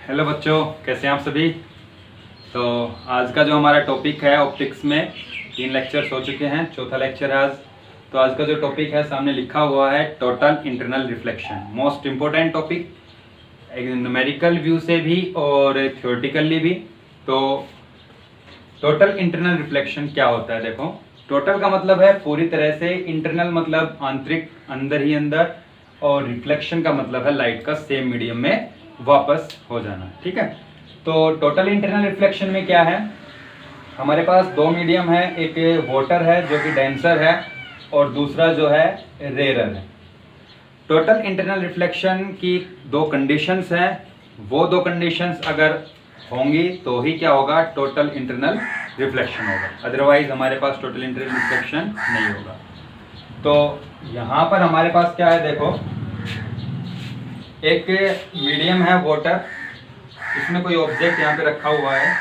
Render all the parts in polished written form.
Hello बच्चों, कैसे हैं आप सभी। तो आज का जो हमारा टॉपिक है ऑप्टिक्स में 3 लेक्चर्स हो चुके हैं, चौथा लेक्चर है आज। तो आज का जो टॉपिक है सामने लिखा हुआ है total internal reflection. Most important topic, numerical view से भी और थ्योरेटिकली भी। तो टोटल इंटरनल रिफ्लेक्शन क्या होता है। देखो, टोटल का मतलब है पूरी तरह से, इंटरनल मतलब आंतरिक, अंदर ही अंदर, और रिफ्लेक्शन का मतलब है लाइट का सेम मीडियम में वापस हो जाना। ठीक है। तो टोटल इंटरनल रिफ्लेक्शन में क्या है, हमारे पास दो मीडियम है, एक वाटर है जो कि डेंसर है और दूसरा जो है रेयर है। टोटल इंटरनल रिफ्लेक्शन की दो कंडीशंस हैं, वो दो कंडीशंस अगर होंगी तो ही क्या होगा, टोटल इंटरनल रिफ्लेक्शन होगा, अदरवाइज हमारे पास टोटल इंटरनल रिफ्लेक्शन नहीं होगा। तो यहाँ पर हमारे पास क्या है, देखो एक मीडियम है वाटर, इसमें कोई ऑब्जेक्ट यहाँ पे रखा हुआ है।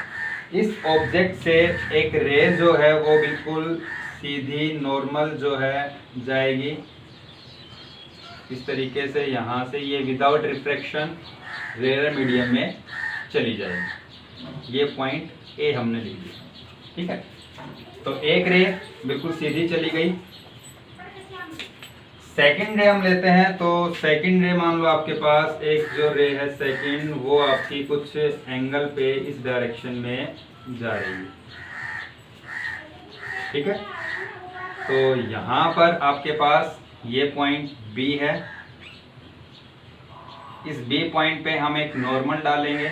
इस ऑब्जेक्ट से एक रे जो है वो बिल्कुल सीधी नॉर्मल जो है जाएगी इस तरीके से, यहाँ से ये विदाउट रिफ्रैक्शन रेयर मीडियम में चली जाएगी। ये पॉइंट ए हमने लिख दिया। ठीक है। तो एक रे बिल्कुल सीधी चली गई। सेकंड रे हम लेते हैं, तो सेकंड रे मान लो आपके पास एक जो रे है सेकंड, वो आपकी कुछ एंगल पे इस डायरेक्शन में जा रही है। ठीक है। तो यहाँ पर आपके पास ये पॉइंट बी है, इस बी पॉइंट पे हम एक नॉर्मल डालेंगे,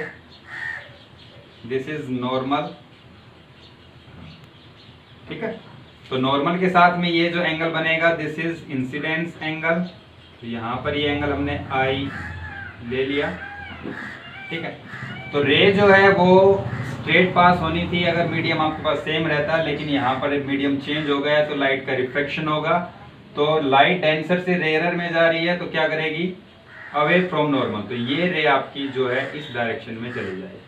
दिस इज नॉर्मल। ठीक है। तो नॉर्मल के साथ में ये जो एंगल बनेगा दिस इज इंसिडेंस एंगल। तो यहाँ पर ये एंगल हमने आई ले लिया। ठीक है। तो रे जो है वो स्ट्रेट पास होनी थी अगर मीडियम आपके पास सेम रहता, लेकिन यहाँ पर मीडियम चेंज हो गया तो लाइट का रिफ्लेक्शन होगा। तो लाइट डेंसर से रेयर में जा रही है तो क्या करेगी, अवे फ्रॉम नॉर्मल। तो ये रे आपकी जो है इस डायरेक्शन में चली जाएगी।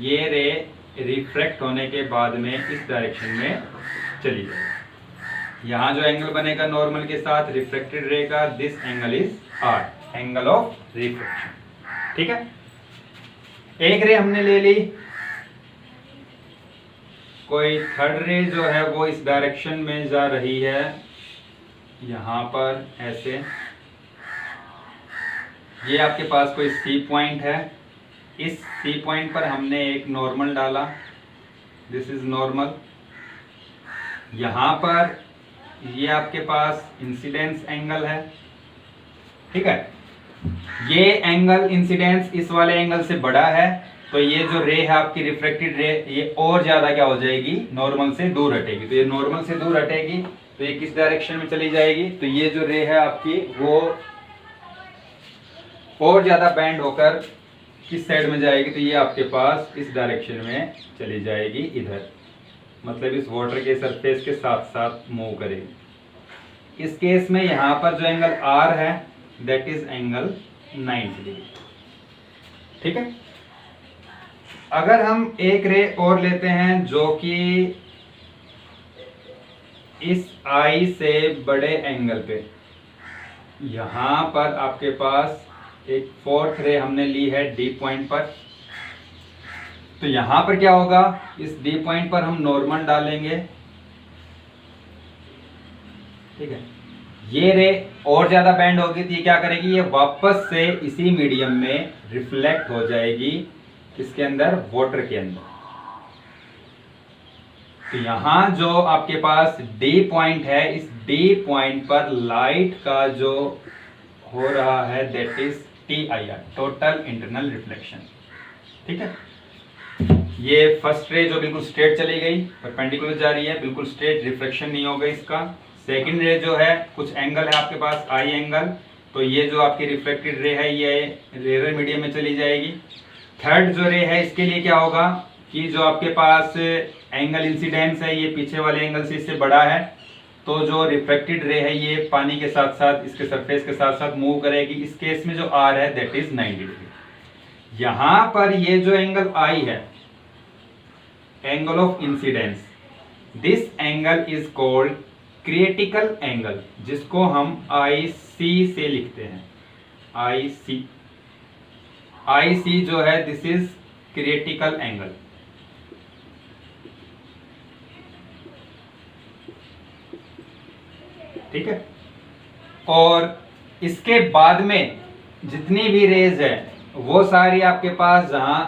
ये रे रिफ्रैक्ट होने के बाद में इस डायरेक्शन में चली जाएगी। यहाँ जो एंगल बनेगा नॉर्मल के साथ रिफ्लेक्टेड रे का, this angle is R, angle of reflection. ठीक है। एक रे हमने ले ली, कोई थर्ड रे जो है वो इस डायरेक्शन में जा रही है, यहाँ पर ऐसे। ये आपके पास कोई सी पॉइंट है, इस सी पॉइंट पर हमने एक नॉर्मल डाला, दिस इज नॉर्मल। यहाँ पर ये आपके पास इंसिडेंस एंगल है। ठीक है। ये एंगल इंसिडेंस इस वाले एंगल से बड़ा है, तो ये जो रे है आपकी रिफ्रैक्टेड रे, ये और ज्यादा क्या हो जाएगी, नॉर्मल से दूर हटेगी। तो ये नॉर्मल से दूर हटेगी तो ये किस डायरेक्शन में चली जाएगी, तो ये जो रे है आपकी वो और ज्यादा बैंड होकर किस साइड में जाएगी, तो ये आपके पास इस डायरेक्शन में चली जाएगी, इधर, मतलब इस वाटर के सरफेस के साथ साथ मूव करेगी। इस केस में यहाँ पर जो एंगल आर है दैट इज एंगल 90 डिग्री। ठीक है। अगर हम एक रे और लेते हैं जो कि इस आई से बड़े एंगल पे, यहाँ पर आपके पास एक फोर्थ रे हमने ली है डी पॉइंट पर। तो यहां पर क्या होगा, इस डी पॉइंट पर हम नॉर्मल डालेंगे। ठीक है। ये रे और ज्यादा बैंड होगी तो ये क्या करेगी, ये वापस से इसी मीडियम में रिफ्लेक्ट हो जाएगी, इसके अंदर, वाटर के अंदर। तो यहां जो आपके पास डी पॉइंट है, इस डी पॉइंट पर लाइट का जो हो रहा है that is TIR, total internal reflection. ठीक है। ये फर्स्ट रे जो बिल्कुल स्ट्रेट चली गई, परपेंडिकुलर जा रही है, बिल्कुल स्ट्रेट, रिफ्लेक्शन नहीं होगा इसका। सेकंड रे जो है कुछ एंगल है आपके पास आई एंगल, तो ये जो आपकी रिफ्लेक्टेड रे है ये रेयर मीडियम में चली जाएगी। थर्ड जो रे है इसके लिए क्या होगा कि जो आपके पास एंगल इंसिडेंस है ये पीछे वाले एंगल से इससे बड़ा है, तो जो रिफ्लेक्टेड रे है ये पानी के साथ साथ इसके सरफेस के साथ साथ मूव करेगी। इस केस में जो आर है दैट इज 90 डिग्री। यहां पर ये जो एंगल आई है, angle of incidence, this angle is called critical angle, जिसको हम IC से लिखते हैं, IC। आई सी जो है दिस इज क्रिटिकल एंगल। ठीक है, और इसके बाद में जितनी भी रेज है वो सारी आपके पास, जहां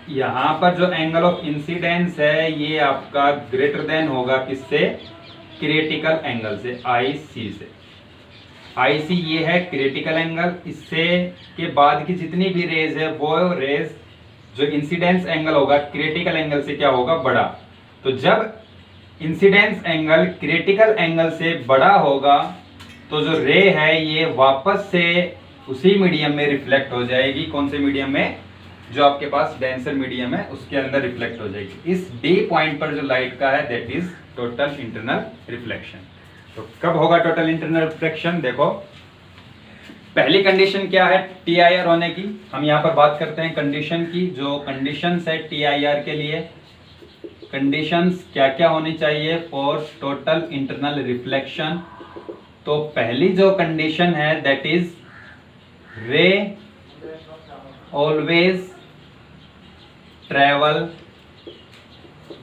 यहां पर जो एंगल ऑफ इंसिडेंस है ये आपका ग्रेटर देन होगा किससे, क्रिटिकल एंगल से, आई सी से। आई सी ये है क्रिटिकल एंगल, इससे के बाद की जितनी भी रेज है वो रेज जो इंसिडेंस एंगल होगा क्रिटिकल एंगल से क्या होगा, बड़ा। तो जब इंसिडेंस एंगल क्रिटिकल एंगल से बड़ा होगा तो जो रे है ये वापस से उसी मीडियम में रिफ्लेक्ट हो जाएगी। कौन से मीडियम में, जो आपके पास डेंसर मीडियम है उसके अंदर रिफ्लेक्ट हो जाएगी। इस डी पॉइंट पर जो लाइट का है that is total internal reflection. तो कब होगा टोटल इंटरनल रिफ्लेक्शन, देखो पहली कंडीशन क्या है टी आई आर होने की। हम यहाँ पर बात करते हैं कंडीशन की, जो कंडीशंस है टी आई आर के लिए, कंडीशंस क्या क्या होनी चाहिए फॉर टोटल इंटरनल रिफ्लेक्शन। तो पहली जो कंडीशन है that is ray always travel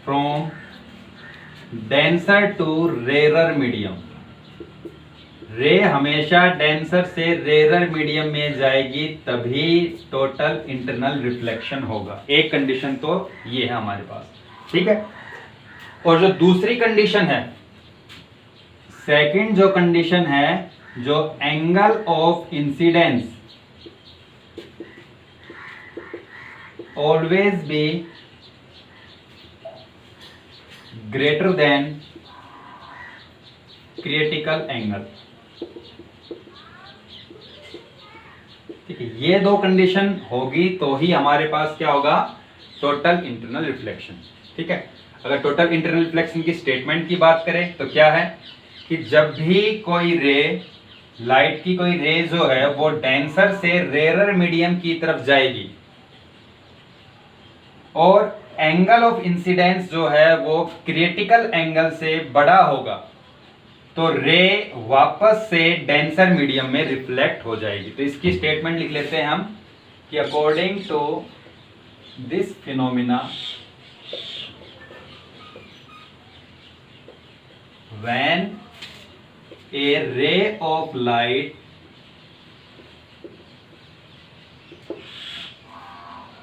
from denser to rarer medium. Ray हमेशा डेंसर से रेरर मीडियम में जाएगी तभी टोटल इंटरनल रिफ्लेक्शन होगा। एक कंडीशन तो ये है हमारे पास, ठीक है। और जो दूसरी कंडीशन है, सेकंड जो कंडीशन है, जो angle of incidence always be greater than critical angle. ठीक है, ये दो कंडीशन होगी तो ही हमारे पास क्या होगा, टोटल इंटरनल रिफ्लेक्शन। ठीक है, अगर टोटल इंटरनल रिफ्लेक्शन की स्टेटमेंट की बात करें तो क्या है कि जब भी कोई रे, लाइट की कोई रे जो है वो डेंसर से रेरर मीडियम की तरफ जाएगी और एंगल ऑफ इंसिडेंस जो है वो क्रिटिकल एंगल से बड़ा होगा तो रे वापस से डेंसर मीडियम में रिफ्लेक्ट हो जाएगी। तो इसकी स्टेटमेंट लिख लेते हैं हम कि according to this phenomena when a ray of light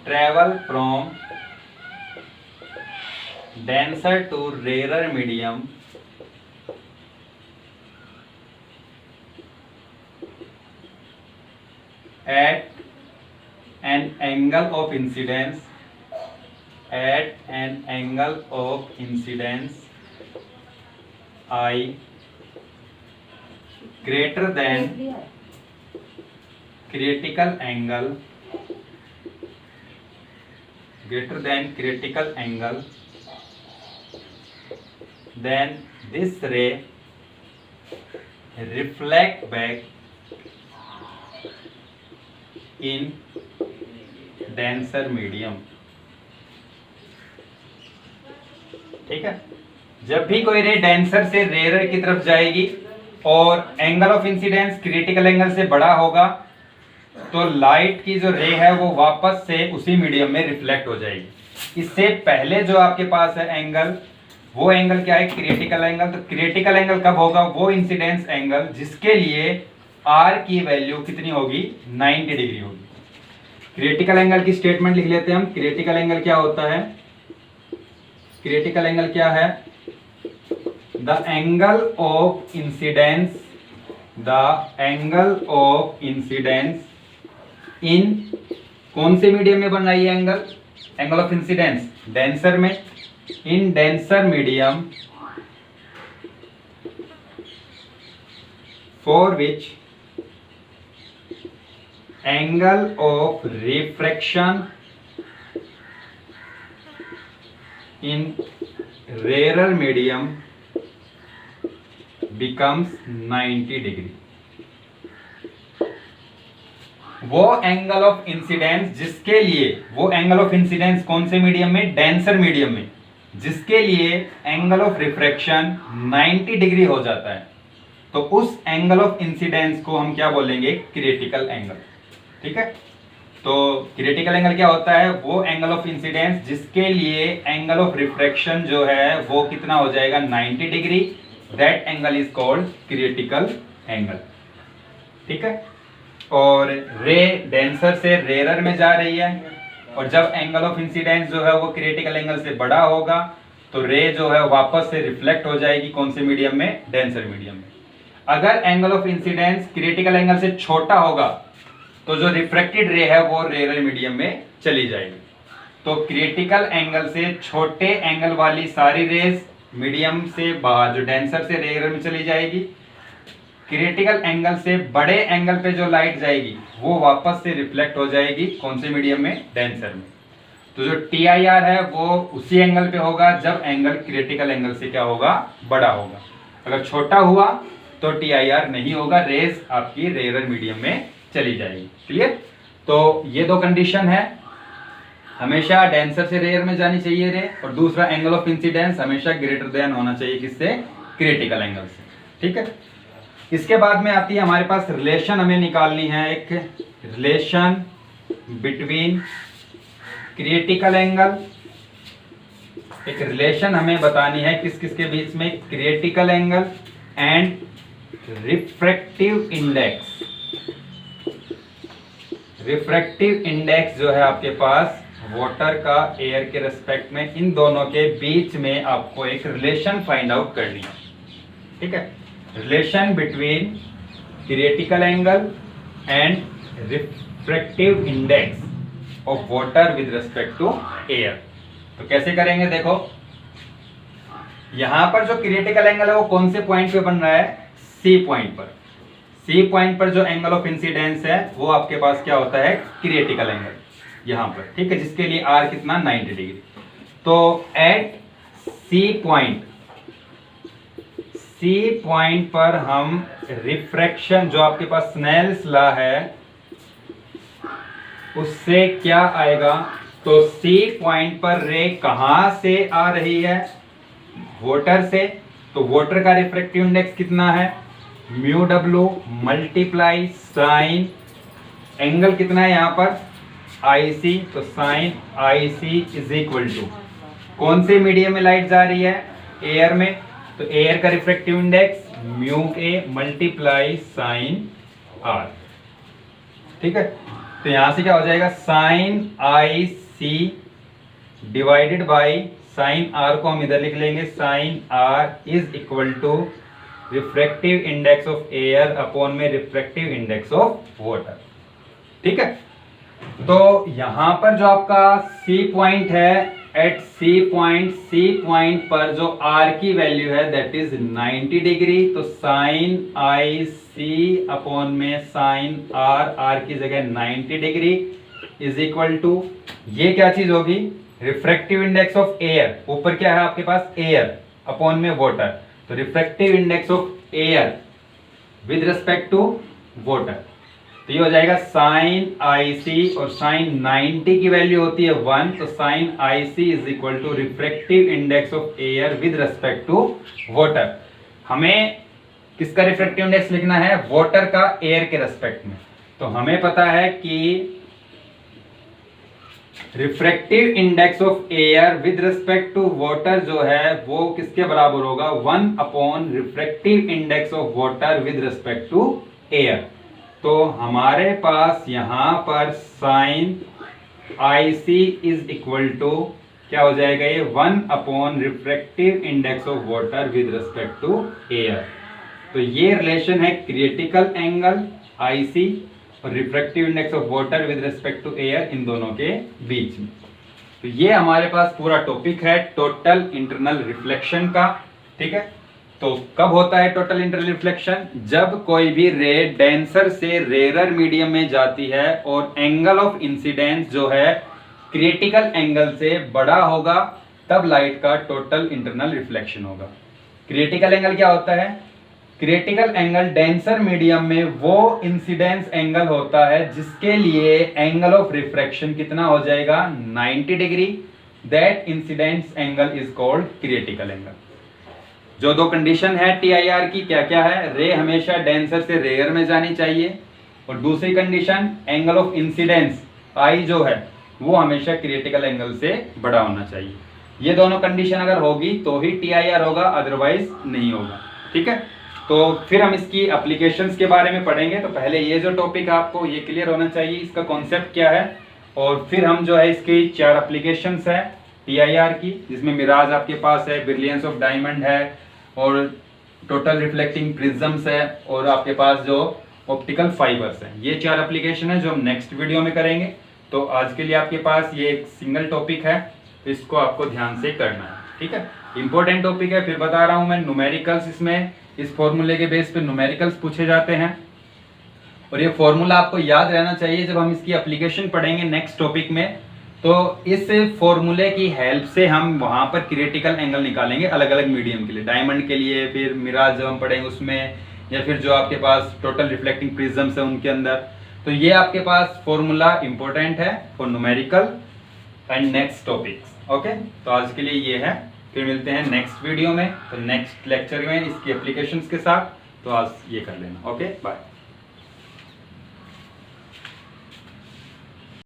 travel from denser to rarer medium at an angle of incidence I greater than critical angle then this ray reflect back in denser medium। ठीक है, जब भी कोई रे denser से rarer की तरफ जाएगी और angle of incidence critical angle से बड़ा होगा तो लाइट की जो रे है वो वापस से उसी मीडियम में रिफ्लेक्ट हो जाएगी। इससे पहले जो आपके पास है एंगल, वो एंगल क्या है, क्रिटिकल एंगल। तो क्रिटिकल एंगल कब होगा, वो इंसिडेंस एंगल जिसके लिए आर की वैल्यू कितनी होगी, 90 डिग्री होगी। क्रिटिकल एंगल की स्टेटमेंट लिख लेते हैं हम। क्रिटिकल एंगल क्या होता है, क्रिटिकल एंगल क्या है, the angle of incidence in कौन से मीडियम में बन रही है एंगल ऑफ इंसिडेंस, डेंसर में, in denser medium for which angle of refraction in rarer medium becomes 90 degree। वो एंगल ऑफ इंसिडेंस जिसके लिए, वो एंगल ऑफ इंसिडेंस कौन से मीडियम में, डेंसर मीडियम में, जिसके लिए एंगल ऑफ रिफ्रैक्शन 90 डिग्री हो जाता है तो उस एंगल ऑफ इंसिडेंस को हम क्या बोलेंगे, क्रिटिकल एंगल। ठीक है, तो क्रिटिकल एंगल क्या होता है, वो एंगल ऑफ इंसिडेंस जिसके लिए एंगल ऑफ रिफ्रैक्शन जो है वो कितना हो जाएगा 90 degree, that angle is called critical angle. ठीक है। और रे डेंसर से रेयर में जा रही है, और जब एंगल ऑफ इंसिडेंस जो है वो क्रिटिकल एंगल से बड़ा होगा तो रे जो है वापस से रिफ्लेक्ट हो जाएगी कौन से मीडियम में, डेंसर मीडियम में। अगर angle of incidence critical angle से छोटा होगा तो जो रिफ्रैक्टेड रे है वो रेयर मीडियम में चली जाएगी। तो क्रिटिकल एंगल से छोटे एंगल वाली सारी रेज मीडियम से बाहर जो डेंसर से रेयर में चली जाएगी। क्रिटिकल एंगल से बड़े एंगल पे जो लाइट जाएगी वो वापस से रिफ्लेक्ट हो जाएगी कौन से मीडियम में, डेंसर में। तो जो TIR है वो उसी एंगल पे होगा जब एंगल क्रिटिकल एंगल से क्या होगा, बड़ा होगा। अगर छोटा हुआ तो TIR नहीं होगा, रेज आपकी रेयर मीडियम में चली जाएगी। क्लियर। तो ये दो कंडीशन है, हमेशा डेंसर से रेयर में जानी चाहिए रे, और दूसरा एंगल ऑफ इंसिडेंस हमेशा ग्रेटर देन होना चाहिए किससे, क्रिटिकल एंगल से। ठीक है। इसके बाद में आती है हमारे पास रिलेशन, हमें निकालनी है एक रिलेशन बिटवीन क्रिटिकल एंगल, एक रिलेशन हमें बतानी है किस किस के बीच में, critical angle and refractive index. Refractive index जो है आपके पास वाटर का एयर के रेस्पेक्ट में, इन दोनों के बीच में आपको एक रिलेशन फाइंड आउट करनी है। ठीक है। Relation between critical angle and refractive index of water with respect to air. तो कैसे करेंगे, देखो यहां पर जो क्रिटिकल एंगल है वो कौन से पॉइंट पे बन रहा है, सी पॉइंट पर। सी पॉइंट पर जो एंगल ऑफ इंसिडेंस है वो आपके पास क्या होता है, क्रिटिकल एंगल यहां पर। ठीक है। जिसके लिए आर कितना 90 डिग्री। तो एट सी पॉइंट पर हम रिफ्रैक्शन जो आपके पास स्नेल्स लॉ है उससे क्या आएगा, तो सी पॉइंट पर रे कहां से आ रही है, वाटर से। तो वाटर का रिफ्रैक्टिव इंडेक्स कितना है, mu W multiply sine angle कितना है यहां पर IC, तो sine IC is equal to कौन से मीडियम में लाइट जा रही है, एयर में। तो एयर का refractive index mu A multiply sine R। ठीक है। तो यहां से क्या हो जाएगा, साइन IC divided by sine R को हम इधर लिख लेंगे, sine R is equal to refractive index of air upon में रिफ्रैक्टिव इंडेक्स ऑफ वाटर। ठीक है। तो यहां पर जो आपका सी पॉइंट है, एट सी पॉइंट पर जो R की वैल्यू है दैट इज 90 डिग्री। तो साइन IC अपॉन में साइन R की जगह 90 डिग्री इज इक्वल टू, ये क्या चीज होगी, रिफ्रैक्टिव इंडेक्स ऑफ एयर। ऊपर क्या है आपके पास, एयर अपॉन में वाटर। तो refractive index of air with respect to water, तो ये हो जाएगा साइन IC, और साइन 90 की वैल्यू होती है 1। तो sine IC is equal to refractive index of air with respect to water. हमें किसका रिफ्रैक्टिव इंडेक्स लिखना है, वाटर का एयर के रेस्पेक्ट में। तो हमें पता है कि refractive index of air with respect to water जो है वो किसके बराबर होगा, 1 upon refractive index of water with respect to air. तो हमारे पास यहां पर sine IC is equal to क्या हो जाएगा, ये 1 upon refractive index of water with respect to air. तो ये रिलेशन है क्रिटिकल एंगल IC और refractive index of water with respect to air, इन दोनों के बीच में। तो ये हमारे पास पूरा टॉपिक है टोटल इंटरनल रिफ्लेक्शन का। ठीक है। तो कब होता है टोटल इंटरनल रिफ्लेक्शन, जब कोई भी रे डेंसर से रेयर मीडियम में जाती है और एंगल ऑफ इंसिडेंस जो है क्रिटिकल एंगल से बड़ा होगा, तब लाइट का टोटल इंटरनल रिफ्लेक्शन होगा। क्रिटिकल एंगल क्या होता है, क्रिटिकल एंगल डेंसर मीडियम में वो इंसिडेंस एंगल होता है जिसके लिए एंगल ऑफ रिफ्रैक्शन कितना हो जाएगा, 90 degree. That incidence angle is called critical angle. जो दो कंडीशन है TIR की, क्या क्या है, रे हमेशा डेंसर से रेयर में जानी चाहिए, और दूसरी कंडीशन एंगल ऑफ इंसिडेंस आई जो है वो हमेशा क्रिटिकल एंगल से बड़ा होना चाहिए। ये दोनों कंडीशन अगर होगी तो ही TIR होगा, अदरवाइज नहीं होगा। ठीक है, तो फिर हम इसकी एप्लीकेशंस के बारे में पढ़ेंगे। तो पहले ये जो टॉपिक है आपको ये क्लियर होना चाहिए, इसका कॉन्सेप्ट क्या है, और फिर हम जो है इसकी 4 एप्लीकेशंस है TIR की, जिसमें मिराज आपके पास है, ब्रिलियंस ऑफ डायमंड है, और टोटल रिफ्लेक्टिंग प्रिज्म्स है, और आपके पास जो ऑप्टिकल फाइबर्स है। ये 4 एप्लीकेशन है जो हम नेक्स्ट वीडियो में करेंगे। तो आज के लिए आपके पास ये एक सिंगल टॉपिक है, तो इसको आपको ध्यान से करना है। ठीक है, इंपॉर्टेंट टॉपिक है, फिर बता रहा हूं मैं। न्यूमेरिकल्स, इसमें इस फॉर्मूले के बेस पे न्यूमेरिकल्स पूछे जाते हैं, और ये फॉर्मूला आपको याद रहना चाहिए जब हम इसकी एप्लीकेशन पढ़ेंगे नेक्स्ट टॉपिक में। तो इस फॉर्मूले की हेल्प से हम वहां पर क्रिटिकल एंगल निकालेंगे अलग अलग मीडियम के लिए, डायमंड के लिए, फिर मिराज जब हम पढ़ेंगे उसमें, या फिर जो आपके पास टोटल रिफ्लेक्टिंग प्रिज्म्स है उनके अंदर। तो ये आपके पास फॉर्मूला इंपॉर्टेंट है for numerical and next topics. Okay, तो आज के लिए ये है, फिर मिलते हैं नेक्स्ट वीडियो में, तो नेक्स्ट लेक्चर में इसकी एप्लीकेशंस के साथ। तो आज ये कर लेना। Okay, bye.